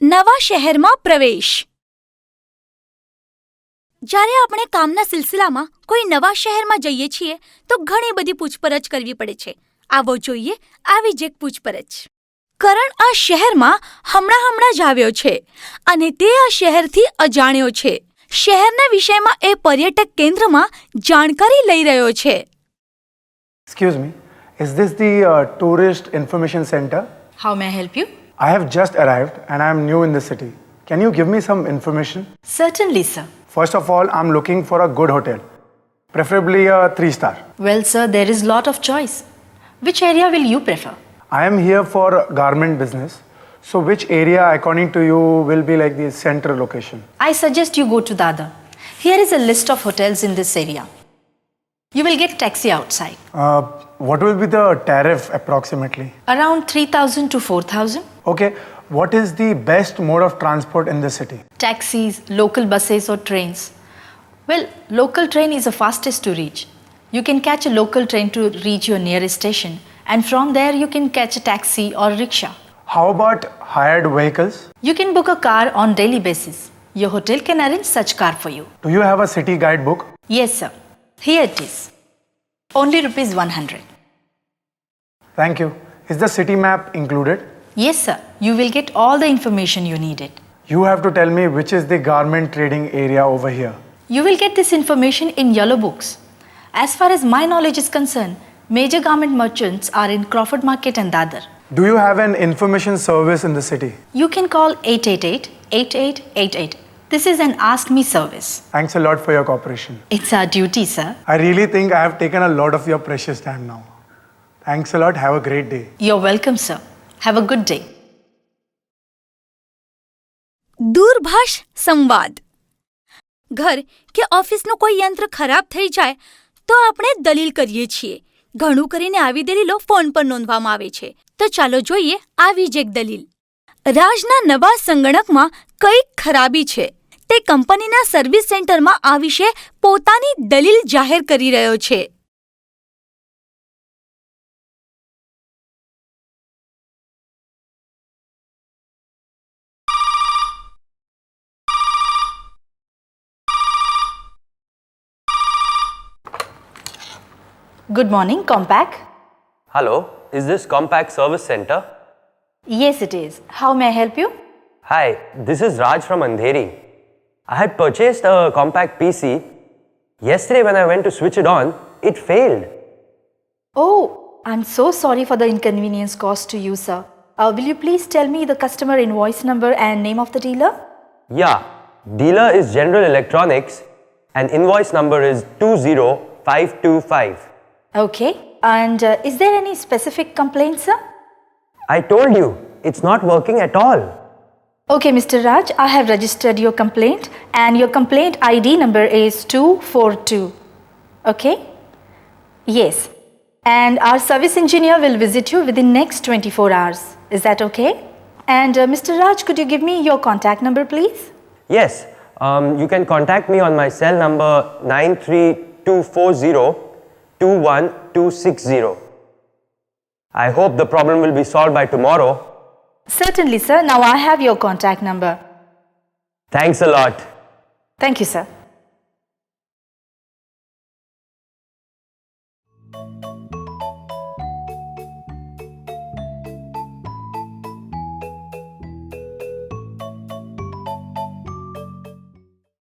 નવા શહેરમાં પ્રવેશ. જ્યારે આપણે કામના સિલસિલામાં કોઈ નવા શહેરમાં જઈએ છીએ તો ઘણી બધી પૂછપરછ કરવી પડે છે. આવો જોઈએ આવી જ એક પૂછપરછ. કરણ આ શહેરમાં હમણાં જ આવ્યો છે અને તે આ શહેરથી અજાણ્યો છે. શહેરના વિષયમાં એ પર્યટક કેન્દ્રમાં જાણકારી લઈ રહ્યો છે. Excuse me, is this the tourist information center? How may I help you? I have just arrived and I am new in the city. Can you give me some information? Certainly, sir. First of all, I'm looking for a good hotel, preferably a 3-star. Well, sir, there is lot of choice. Which area will you prefer? I am here for garment business. So which area according to you will be like the central location? I suggest you go to Dadar. Here is a list of hotels in this area. You will get taxi outside. What will be the tariff approximately? Around 3,000 to 4,000. Okay, what is the best mode of transport in the city? Taxis, local buses or trains. Well, local train is the fastest to reach. You can catch a local train to reach your nearest station, and from there you can catch a taxi or rickshaw. How about hired vehicles? You can book a car on daily basis. Your hotel can arrange such car for you. Do you have a city guidebook? Yes, sir. Here it is. Only rupees 100. Thank you. Is the city map included? Yes, sir. You will get all the information you needed. You have to tell me which is the garment trading area over here. You will get this information in yellow books. As far as my knowledge is concerned, major garment merchants are in Crawford Market and Dadar. Do you have an information service in the city? You can call 888-8888. This is an Ask Me service. Thanks a lot for your cooperation. It's our duty, sir. I really think I have taken a lot of your precious time now. Thanks a lot. Have a great day. You're welcome, sir. Have a good day. દૂરભાષ સંવાદ. ઘર કે ઓફિસનું કોઈ યંત્ર ખરાબ થઈ જાય તો આપણે દલીલ કરીએ છીએ. ઘણું કરીને આવી દલીલો ફોન પર નોંધવામાં આવે છે. તો ચાલો જોઈએ આવી જ એક દલીલ. રાજના નવા સંગણકમાં કંઈક ખરાબી છે. તે કંપનીના સર્વિસ સેન્ટરમાં આ વિશે પોતાની દલીલ જાહેર કરી રહ્યો છે. Good morning, Compact. Hello, is this Compact Service Center? Yes, it is. How may I help you? Hi, this is Raj from Andheri. I had purchased a Compact PC. Yesterday when I went to switch it on, it failed. Oh, I'm so sorry for the inconvenience caused to you, sir. Will you please tell me the customer invoice number and name of the dealer? Yeah, dealer is General Electronics and invoice number is 20525. Okay. And is there any specific complaint, sir? I told you, it's not working at all. Okay, Mr. Raj, I have registered your complaint and your complaint ID number is 242. Okay? Yes. And our service engineer will visit you within next 24 hours. Is that okay? And Mr. Raj, could you give me your contact number, please? Yes, you can contact me on my cell number 93240-21260. I hope the problem will be solved by tomorrow. Certainly, sir. Now I have your contact number. Thanks a lot. Thank you, sir.